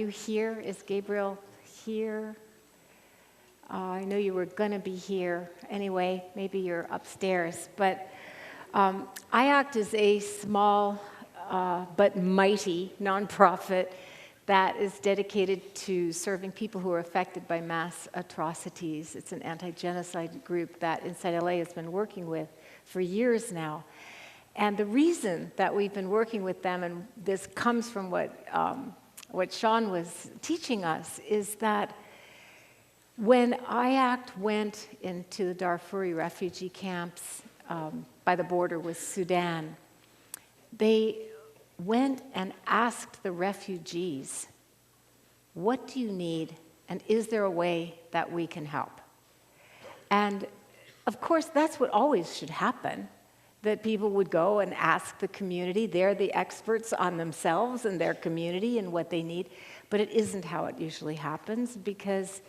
you here? Is Gabriel here? I know you were going to be here. Anyway, maybe you're upstairs. But IACT is a small but mighty nonprofit that is dedicated to serving people who are affected by mass atrocities. It's an anti-genocide group that Inside LA has been working with for years now. And the reason that we've been working with them, and this comes from what Sean was teaching us, is that when IACT went into the Darfuri refugee camps by the border with Sudan, they went and asked the refugees, what do you need, and is there a way that we can help? And of course, that's what always should happen, that people would go and ask the community. They're the experts on themselves and their community and what they need. But it isn't how it usually happens because,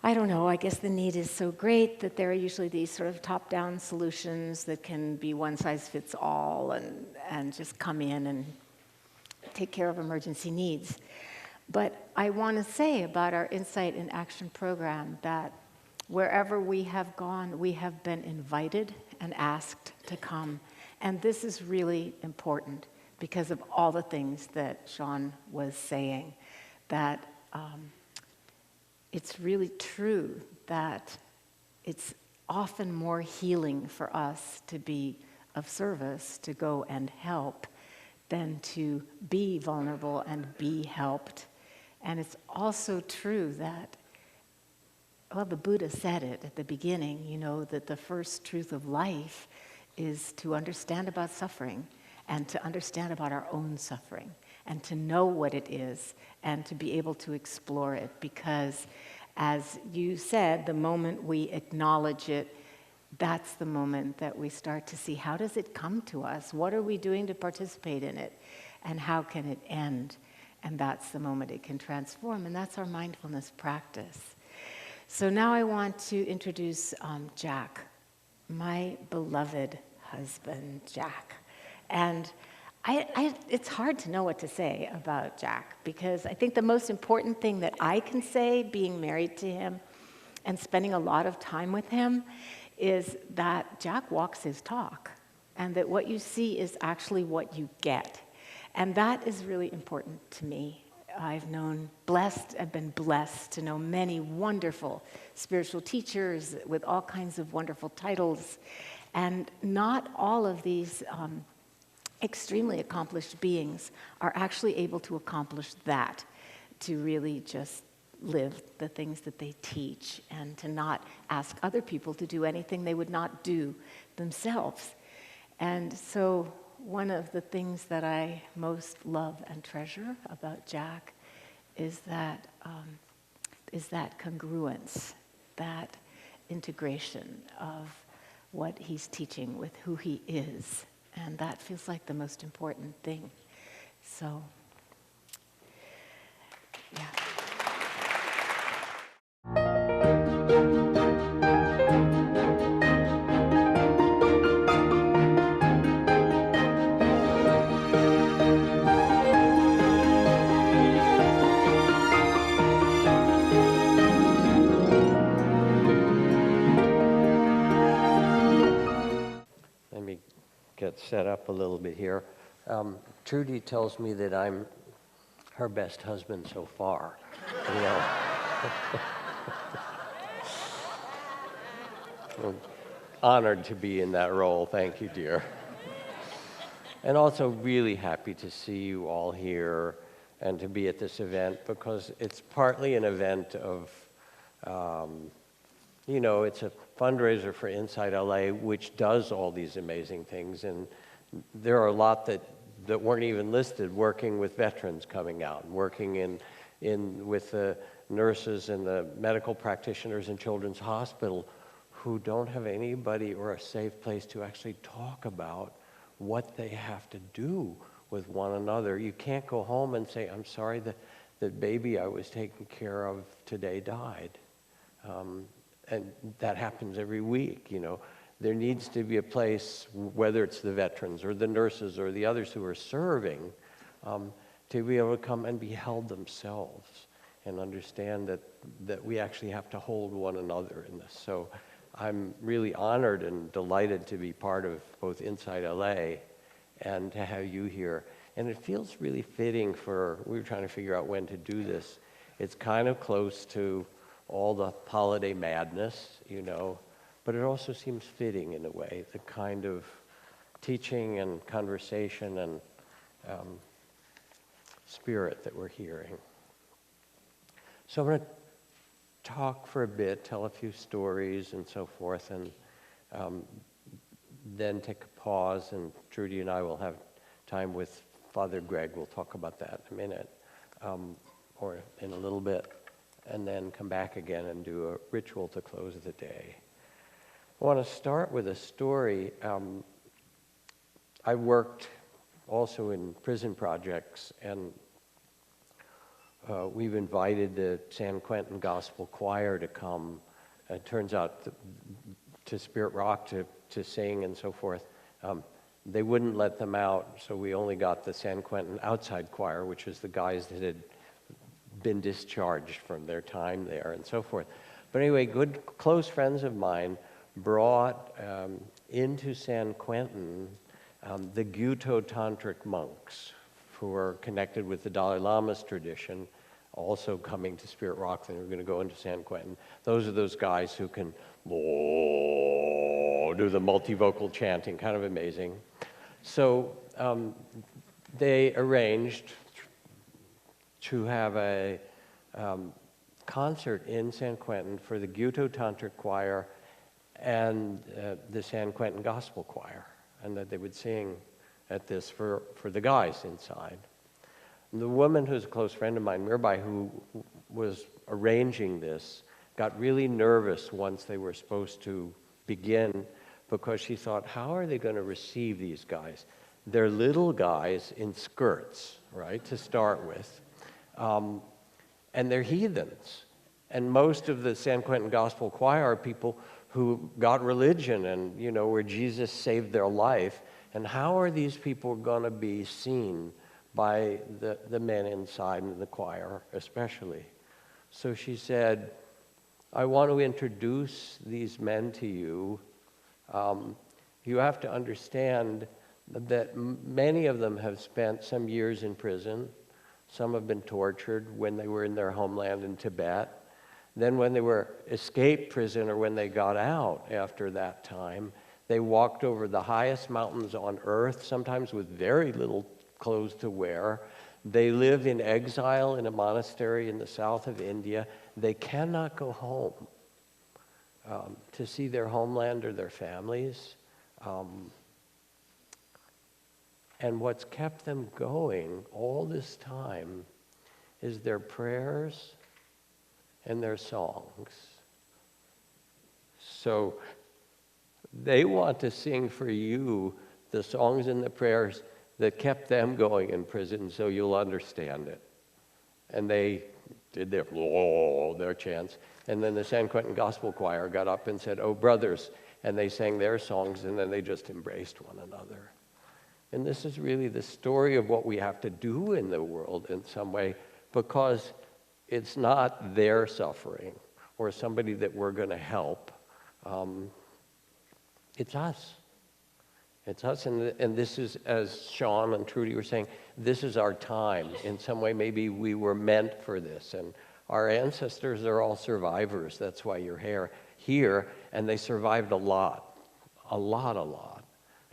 I don't know, I guess the need is so great that there are usually these sort of top-down solutions that can be one-size-fits-all and just come in and take care of emergency needs. But I want to say about our Insight in Action program that wherever we have gone, we have been invited and asked to come. And this is really important because of all the things that Sean was saying, that it's really true that it's often more healing for us to be of service, to go and help, than to be vulnerable and be helped. And it's also true that, well, the Buddha said it at the beginning, you know, that the first truth of life is to understand about suffering and to understand about our own suffering and to know what it is and to be able to explore it. Because, as you said, the moment we acknowledge it, that's the moment that we start to see, how does it come to us? What are we doing to participate in it? And how can it end? And that's the moment it can transform. And that's our mindfulness practice. So now I want to introduce Jack, my beloved husband, Jack. And it's hard to know what to say about Jack, because I think the most important thing that I can say, being married to him and spending a lot of time with him, is that Jack walks his talk, and that what you see is actually what you get. And that is really important to me. I've been blessed to know many wonderful spiritual teachers with all kinds of wonderful titles. And not all of these extremely accomplished beings are actually able to accomplish that, to really just live the things that they teach and to not ask other people to do anything they would not do themselves. And so one of the things that I most love and treasure about Jack is that congruence, that integration of what he's teaching with who he is. And that feels like the most important thing. So, yeah. Set up a little bit here. Trudy tells me that I'm her best husband so far. You know. I'm honored to be in that role. Thank you, dear. And also really happy to see you all here and to be at this event, because it's partly an event of, you know, it's a fundraiser for Inside LA, which does all these amazing things. And there are a lot that weren't even listed, working with veterans coming out, and working with the nurses and the medical practitioners in Children's Hospital who don't have anybody or a safe place to actually talk about what they have to do with one another. You can't go home and say, I'm sorry that the baby I was taking care of today died. And that happens every week, you know. There needs to be a place, whether it's the veterans or the nurses or the others who are serving, to be able to come and be held themselves and understand that we actually have to hold one another in this. So I'm really honored and delighted to be part of both Inside LA and to have you here. And it feels really fitting we were trying to figure out when to do this. It's kind of close to all the holiday madness, but it also seems fitting in a way, the kind of teaching and conversation and spirit that we're hearing. So I'm going to talk for a bit, tell a few stories and so forth, and then take a pause, and Trudy and I will have time with Father Greg. We'll talk about that in a minute, or in a little bit, and then come back again and do a ritual to close the day. I want to start with a story. I worked also in prison projects, and we've invited the San Quentin Gospel Choir to come. It turns out to Spirit Rock to sing and so forth. They wouldn't let them out, so we only got the San Quentin Outside Choir, which is the guys that had been discharged from their time there and so forth. But anyway, good close friends of mine brought into San Quentin the Gyuto Tantric monks who are connected with the Dalai Lama's tradition, also coming to Spirit Rock. Then we're going to go into San Quentin. Those are those guys who can do the multivocal chanting, kind of amazing. So they arranged to have a concert in San Quentin for the Gyuto Tantric Choir and the San Quentin Gospel Choir, and that they would sing at this for the guys inside. And the woman who's a close friend of mine, Mirbai, who was arranging this, got really nervous once they were supposed to begin, because she thought, how are they going to receive these guys? They're little guys in skirts, right, to start with, and they're heathens. And most of the San Quentin Gospel Choir are people who got religion and, where Jesus saved their life. And how are these people going to be seen by the men inside in the choir, especially? So she said, I want to introduce these men to you. You have to understand that many of them have spent some years in prison. Some have been tortured when they were in their homeland in Tibet. Then when they were escaped prison, or when they got out after that time, they walked over the highest mountains on earth, sometimes with very little clothes to wear. They live in exile in a monastery in the south of India. They cannot go home to see their homeland or their families. And what's kept them going all this time is their prayers and their songs. So they want to sing for you the songs and the prayers that kept them going in prison, so you'll understand it. And they did their chants. And then the San Quentin Gospel Choir got up and said, "Oh, brothers," and they sang their songs, and then they just embraced one another. And this is really the story of what we have to do in the world in some way, because it's not their suffering or somebody that we're going to help. It's us. It's us, and this is, as Sean and Trudy were saying, this is our time. In some way, maybe we were meant for this, and our ancestors are all survivors. That's why you're here, and they survived a lot.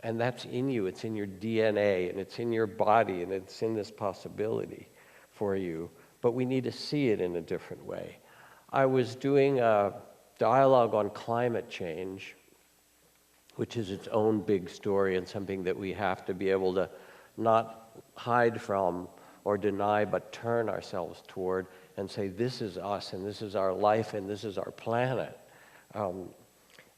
And that's in you. It's in your DNA, and it's in your body, and it's in this possibility for you. But we need to see it in a different way. I was doing a dialogue on climate change, which is its own big story and something that we have to be able to not hide from or deny, but turn ourselves toward and say, this is us, and this is our life, and this is our planet.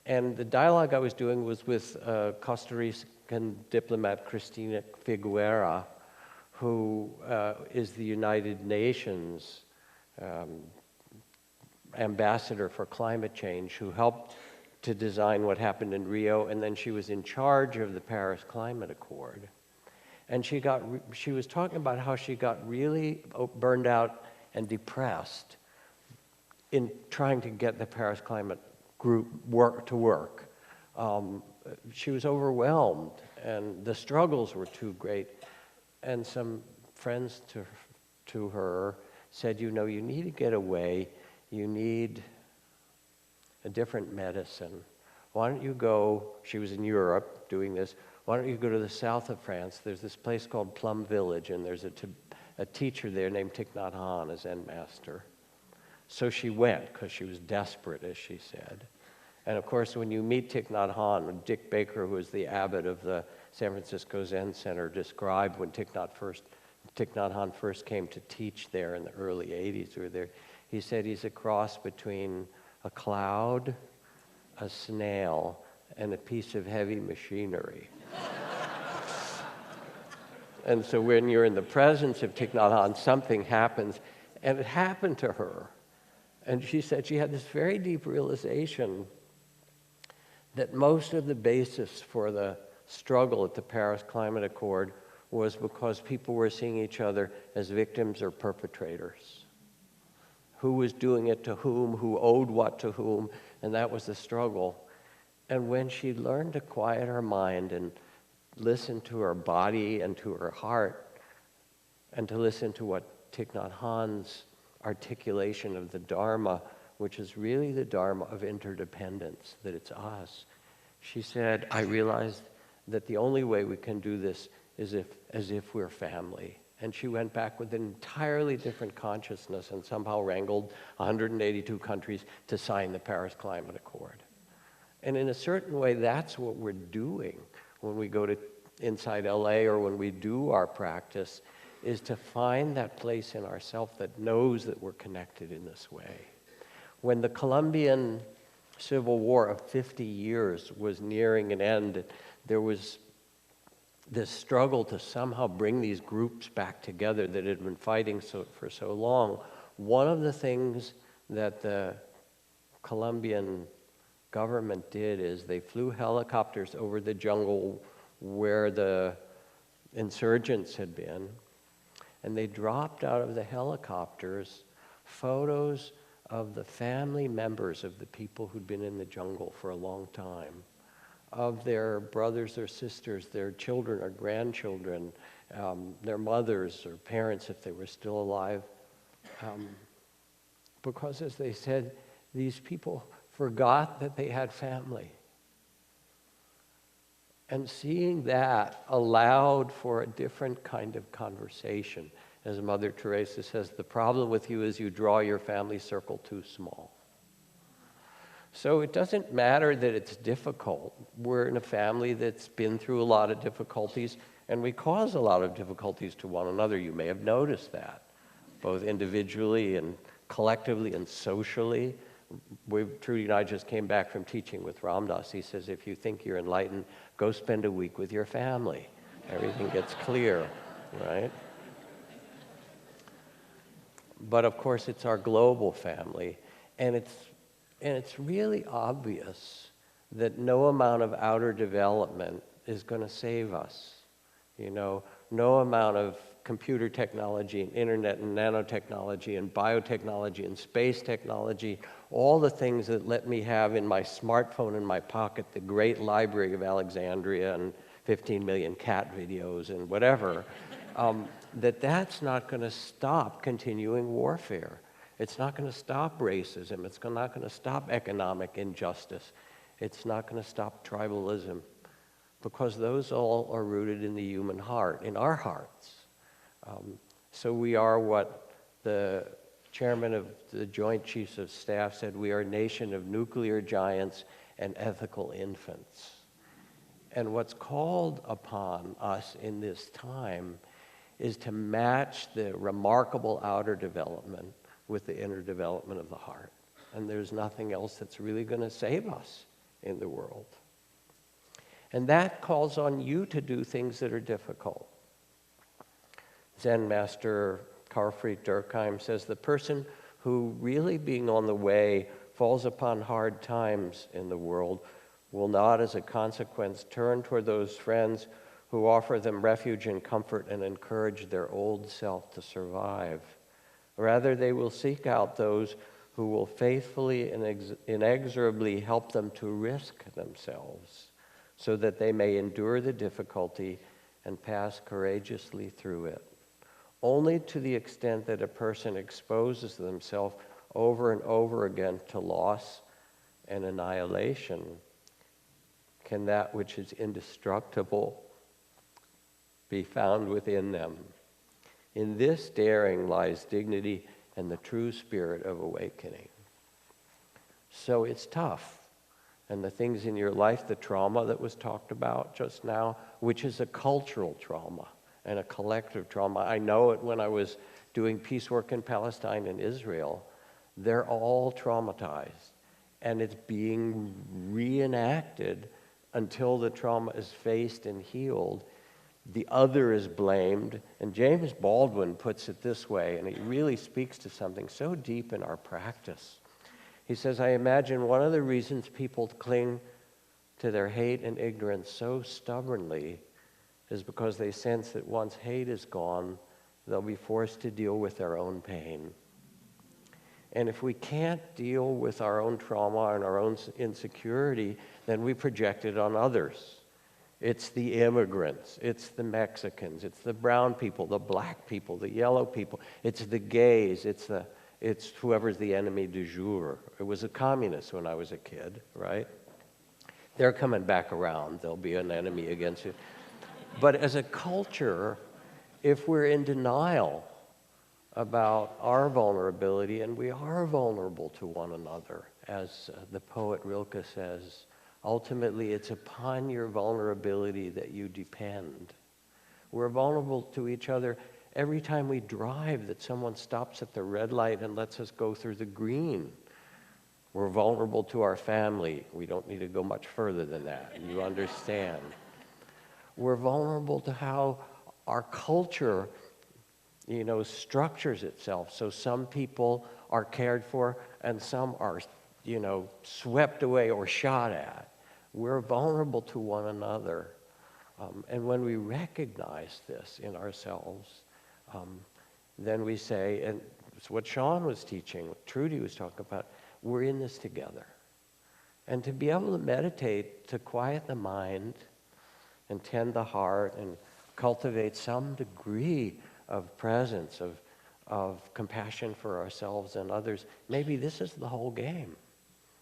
And the dialogue I was doing was with Costa Rican diplomat Cristina Figuera, who is the United Nations ambassador for climate change, who helped to design what happened in Rio, and then she was in charge of the Paris Climate Accord. And she was talking about how she got really burned out and depressed in trying to get the Paris Climate Group to work. She was overwhelmed, and the struggles were too great. And some friends to her said, you know, you need to get away. You need a different medicine. Why don't you go, she was in Europe doing this, why don't you go to the south of France? There's this place called Plum Village, and there's a teacher there named Thich Nhat Hanh, a Zen master. So she went, because she was desperate, as she said. And of course, when you meet Thich Nhat Hanh, Dick Baker, who was the abbot of the San Francisco Zen Center, described when Thich Nhat Hanh first came to teach there in the early 80s. We were there. He said he's a cross between a cloud, a snail, and a piece of heavy machinery. And so when you're in the presence of Thich Nhat Hanh, something happens, and it happened to her. And she said she had this very deep realization that most of the basis for the struggle at the Paris Climate Accord was because people were seeing each other as victims or perpetrators. Who was doing it to whom, who owed what to whom, and that was the struggle. And when she learned to quiet her mind and listen to her body and to her heart, and to listen to what Thich Nhat Hanh's articulation of the Dharma, which is really the Dharma of interdependence, that it's us. She said, I realized that the only way we can do this is as if we're family. And she went back with an entirely different consciousness and somehow wrangled 182 countries to sign the Paris Climate Accord. And in a certain way, that's what we're doing when we go to inside LA or when we do our practice, is to find that place in ourselves that knows that we're connected in this way. When the Colombian Civil War of 50 years was nearing an end, there was this struggle to somehow bring these groups back together that had been fighting for so long. One of the things that the Colombian government did is they flew helicopters over the jungle where the insurgents had been, and they dropped out of the helicopters photos of the family members of the people who'd been in the jungle for a long time, of their brothers or sisters, their children or grandchildren, their mothers or parents if they were still alive. Because as they said, these people forgot that they had family. And seeing that allowed for a different kind of conversation. As Mother Teresa says, the problem with you is you draw your family circle too small. So it doesn't matter that it's difficult. We're in a family that's been through a lot of difficulties, and we cause a lot of difficulties to one another. You may have noticed that, both individually and collectively and socially. Trudy and I just came back from teaching with Ram Dass. He says, if you think you're enlightened, go spend a week with your family. Everything gets clear, right? But of course, it's our global family, and it's really obvious that no amount of outer development is going to save us. You know, no amount of computer technology and internet and nanotechnology and biotechnology and space technology, all the things that let me have in my smartphone in my pocket the great library of Alexandria and 15 million cat videos and whatever, that's not going to stop continuing warfare. It's not going to stop racism. It's not going to stop economic injustice. It's not going to stop tribalism, because those all are rooted in the human heart, in our hearts. So we are what the chairman of the Joint Chiefs of Staff said, we are a nation of nuclear giants and ethical infants. And what's called upon us in this time is to match the remarkable outer development with the inner development of the heart. And there's nothing else that's really going to save us in the world. And that calls on you to do things that are difficult. Zen master Karl Friedrich Durkheim says, the person who really being on the way falls upon hard times in the world will not as a consequence turn toward those friends who offer them refuge and comfort and encourage their old self to survive. Rather, they will seek out those who will faithfully and inexorably help them to risk themselves so that they may endure the difficulty and pass courageously through it. Only to the extent that a person exposes themselves over and over again to loss and annihilation can that which is indestructible be found within them. In this daring lies dignity and the true spirit of awakening. So it's tough. And the things in your life, the trauma that was talked about just now, which is a cultural trauma and a collective trauma. I know it when I was doing peace work in Palestine and Israel. They're all traumatized. And it's being reenacted until the trauma is faced and healed. The other is blamed. And James Baldwin puts it this way, and he really speaks to something so deep in our practice. He says, I imagine one of the reasons people cling to their hate and ignorance so stubbornly is because they sense that once hate is gone, they'll be forced to deal with their own pain. And if we can't deal with our own trauma and our own insecurity, then we project it on others. It's the immigrants, it's the Mexicans, it's the brown people, the black people, the yellow people, it's the gays, it's whoever's the enemy du jour. It was a communist when I was a kid, right? They're coming back around. They'll be an enemy against you. But as a culture, if we're in denial about our vulnerability, and we are vulnerable to one another, as the poet Rilke says, ultimately it's upon your vulnerability that you depend. We're vulnerable to each other every time we drive, that someone stops at the red light and lets us go through the green. We're vulnerable to our family. We don't need to go much further than that. You understand. We're vulnerable to how our culture, structures itself. So some people are cared for and some are, swept away or shot at. We're vulnerable to one another. And when we recognize this in ourselves, then we say, and it's what Sean was teaching, what Trudy was talking about, we're in this together. And to be able to meditate, to quiet the mind and tend the heart and cultivate some degree of presence, of compassion for ourselves and others, maybe this is the whole game.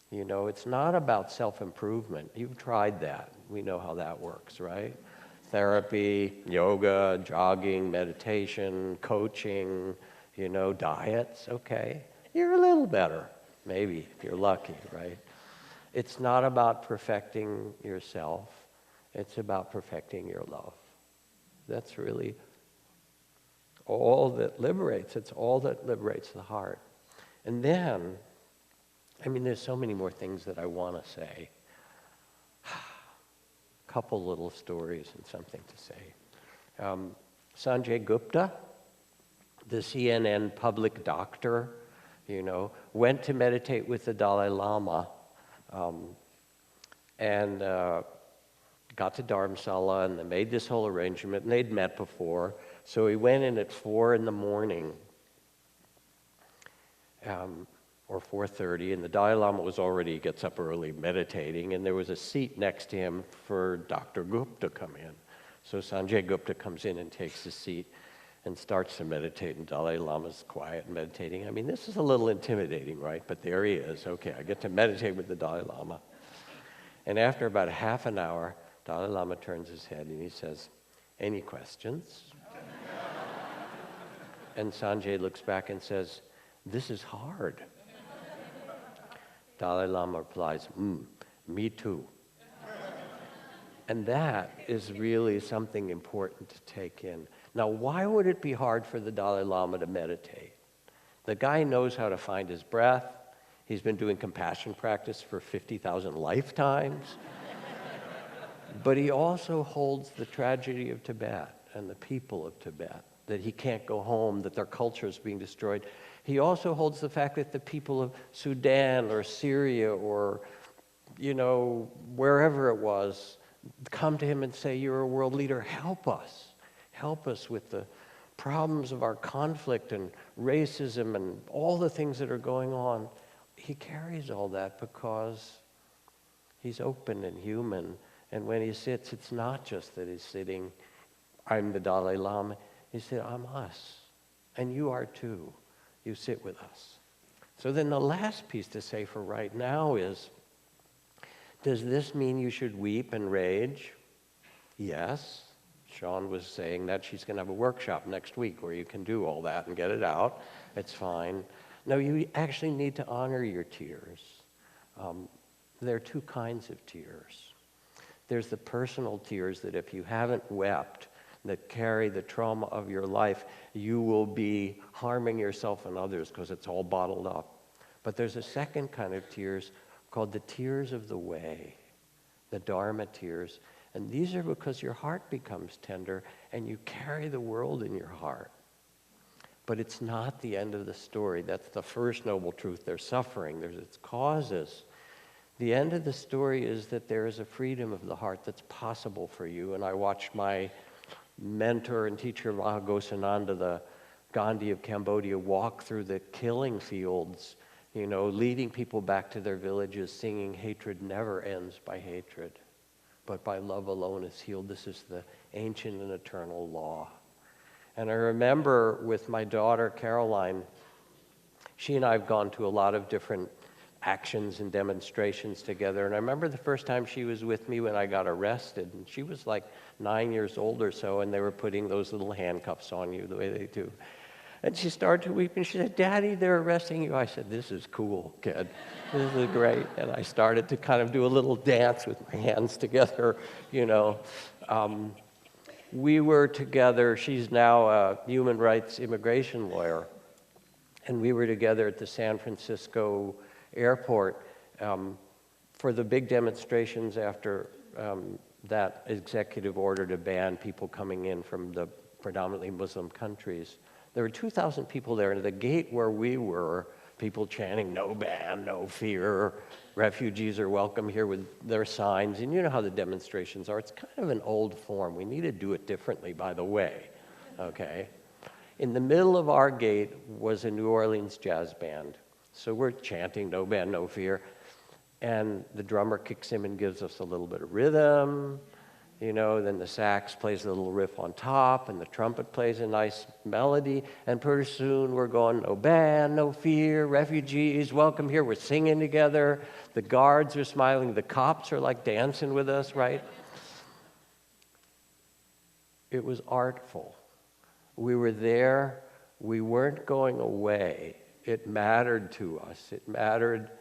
It's not about self-improvement. You've tried that. We know how that works, right? Therapy, yoga, jogging, meditation, coaching, diets, okay. You're a little better, maybe, if you're lucky, right? It's not about perfecting yourself. It's about perfecting your love. That's really all that liberates. It's all that liberates the heart. And then, there's so many more things that I want to say. Couple little stories and something to say. Sanjay Gupta, the CNN public doctor, went to meditate with the Dalai Lama and got to Dharamsala, and they made this whole arrangement, and they'd met before. So he went in at 4 in the morning, or 4:30, and the Dalai Lama gets up early meditating, and there was a seat next to him for Dr. Gupta to come in. So Sanjay Gupta comes in and takes his seat and starts to meditate, and Dalai Lama's quiet and meditating. This is a little intimidating, right? But there he is. Okay, I get to meditate with the Dalai Lama. And after about half an hour, Dalai Lama turns his head and he says, "Any questions?" And Sanjay looks back and says, "This is hard." Dalai Lama replies, "Me too." And that is really something important to take in. Now, why would it be hard for the Dalai Lama to meditate? The guy knows how to find his breath. He's been doing compassion practice for 50,000 lifetimes. But he also holds the tragedy of Tibet and the people of Tibet, that he can't go home, that their culture is being destroyed. He also holds the fact that the people of Sudan or Syria or, wherever it was, come to him and say, you're a world leader, help us. Help us with the problems of our conflict and racism and all the things that are going on. He carries all that because he's open and human. And when he sits, it's not just that he's sitting, I'm the Dalai Lama. He said, I'm us. And you are too. You sit with us. So then the last piece to say for right now is, does this mean you should weep and rage? Yes. Sean was saying that she's going to have a workshop next week where you can do all that and get it out. It's fine. No, you actually need to honor your tears. There are two kinds of tears. There's the personal tears that if you haven't wept, that carry the trauma of your life, you will be harming yourself and others because it's all bottled up. But there's a second kind of tears called the tears of the way, the Dharma tears. And these are because your heart becomes tender and you carry the world in your heart. But it's not the end of the story. That's the first noble truth. There's suffering, there's its causes. The end of the story is that there is a freedom of the heart that's possible for you. And I watched my mentor and teacher Mahagosananda, the Gandhi of Cambodia, walk through the killing fields, leading people back to their villages, singing, hatred never ends by hatred, but by love alone is healed. This is the ancient and eternal law. And I remember with my daughter, Caroline, she and I have gone to a lot of different actions and demonstrations together. And I remember the first time she was with me when I got arrested, and she was like 9 years old or so, and they were putting those little handcuffs on you the way they do. And she started to weep, and she said, Daddy, they're arresting you. I said, this is cool, kid. This is great. And I started to kind of do a little dance with my hands together, We were together. She's now a human rights immigration lawyer. And we were together at the San Francisco airport for the big demonstrations after that executive order to ban people coming in from the predominantly Muslim countries. There were 2,000 people there, and at the gate where we were, people chanting, no ban, no fear, refugees are welcome here with their signs. And you know how the demonstrations are. It's kind of an old form. We need to do it differently, by the way, okay? In the middle of our gate was a New Orleans jazz band. So we're chanting, no ban, no fear. And the drummer kicks in and gives us a little bit of rhythm. Then the sax plays a little riff on top, and the trumpet plays a nice melody. And pretty soon we're going, no ban, no fear, refugees, welcome here. We're singing together. The guards are smiling. The cops are like dancing with us, right? It was artful. We were there. We weren't going away. It mattered to us. It mattered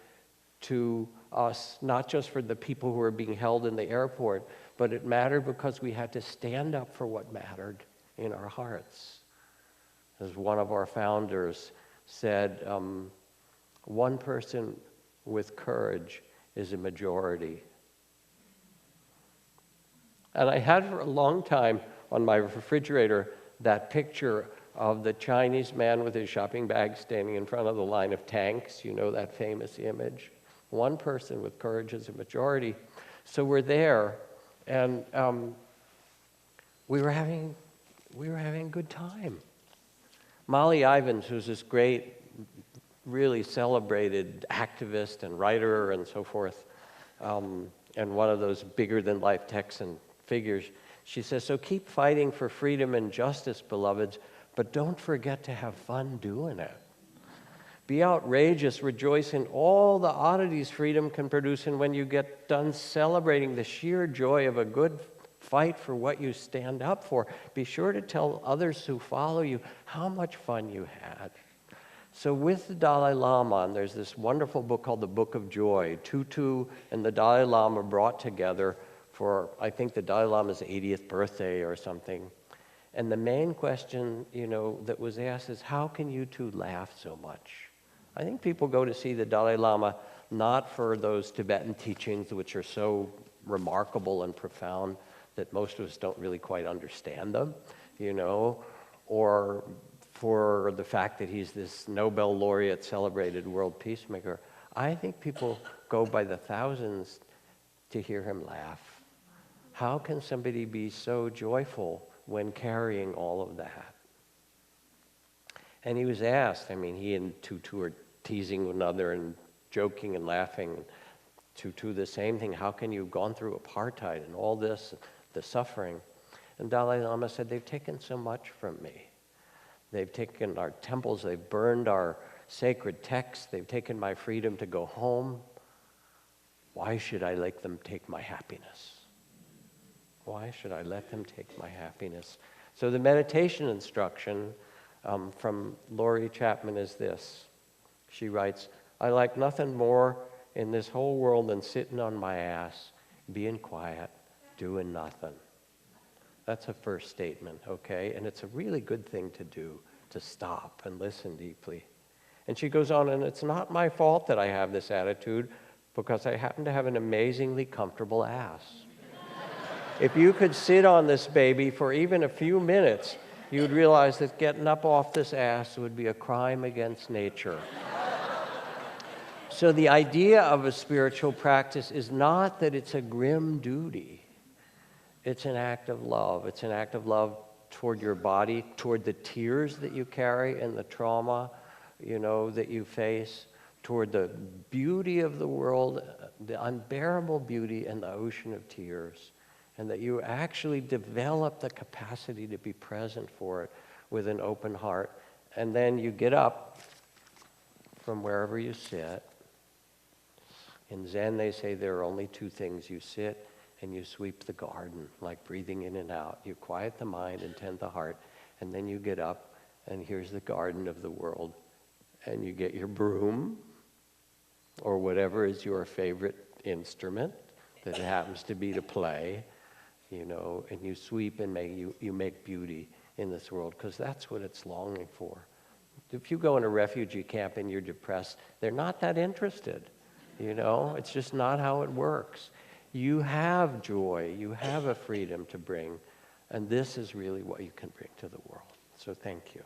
to us, not just for the people who were being held in the airport, but it mattered because we had to stand up for what mattered in our hearts. As one of our founders said, one person with courage is a majority. And I had for a long time on my refrigerator that picture of the Chinese man with his shopping bag standing in front of the line of tanks, that famous image. One person with courage is a majority. So we're there, and we were having a good time. Molly Ivins, who's this great, really celebrated activist and writer and so forth, and one of those bigger-than-life Texan figures, she says, so keep fighting for freedom and justice, beloveds, but don't forget to have fun doing it. Be outrageous, rejoice in all the oddities freedom can produce, and when you get done celebrating the sheer joy of a good fight for what you stand up for, be sure to tell others who follow you how much fun you had. So with the Dalai Lama, and there's this wonderful book called The Book of Joy, Tutu and the Dalai Lama brought together for, I think, the Dalai Lama's 80th birthday or something. And the main question, that was asked is, how can you two laugh so much? I think people go to see the Dalai Lama not for those Tibetan teachings, which are so remarkable and profound that most of us don't really quite understand them, or for the fact that he's this Nobel laureate, celebrated world peacemaker. I think people go by the thousands to hear him laugh. How can somebody be so joyful when carrying all of that? And he was asked, he and Tutu are teasing one another and joking and laughing. Tutu, the same thing. How can you have gone through apartheid and all this, the suffering? And Dalai Lama said, they've taken so much from me. They've taken our temples, they've burned our sacred texts, they've taken my freedom to go home. Why should I let them take my happiness? Why should I let them take my happiness? So the meditation instruction from Laurie Chapman is this. She writes, I like nothing more in this whole world than sitting on my ass, being quiet, doing nothing. That's a first statement, okay? And it's a really good thing to do, to stop and listen deeply. And she goes on, and it's not my fault that I have this attitude because I happen to have an amazingly comfortable ass. If you could sit on this baby for even a few minutes, you would realize that getting up off this ass would be a crime against nature. So the idea of a spiritual practice is not that it's a grim duty. It's an act of love. It's an act of love toward your body, toward the tears that you carry and the trauma, that you face, toward the beauty of the world, the unbearable beauty and the ocean of tears, and that you actually develop the capacity to be present for it with an open heart. And then you get up from wherever you sit. In Zen, they say there are only two things. You sit and you sweep the garden, like breathing in and out. You quiet the mind and tend the heart, and then you get up, and here's the garden of the world. And you get your broom, or whatever is your favorite instrument that it happens to be to play, and you sweep and you make beauty in this world, because that's what it's longing for. If you go in a refugee camp and you're depressed, they're not that interested. It's just not how it works. You have joy, you have a freedom to bring, and this is really what you can bring to the world. So thank you.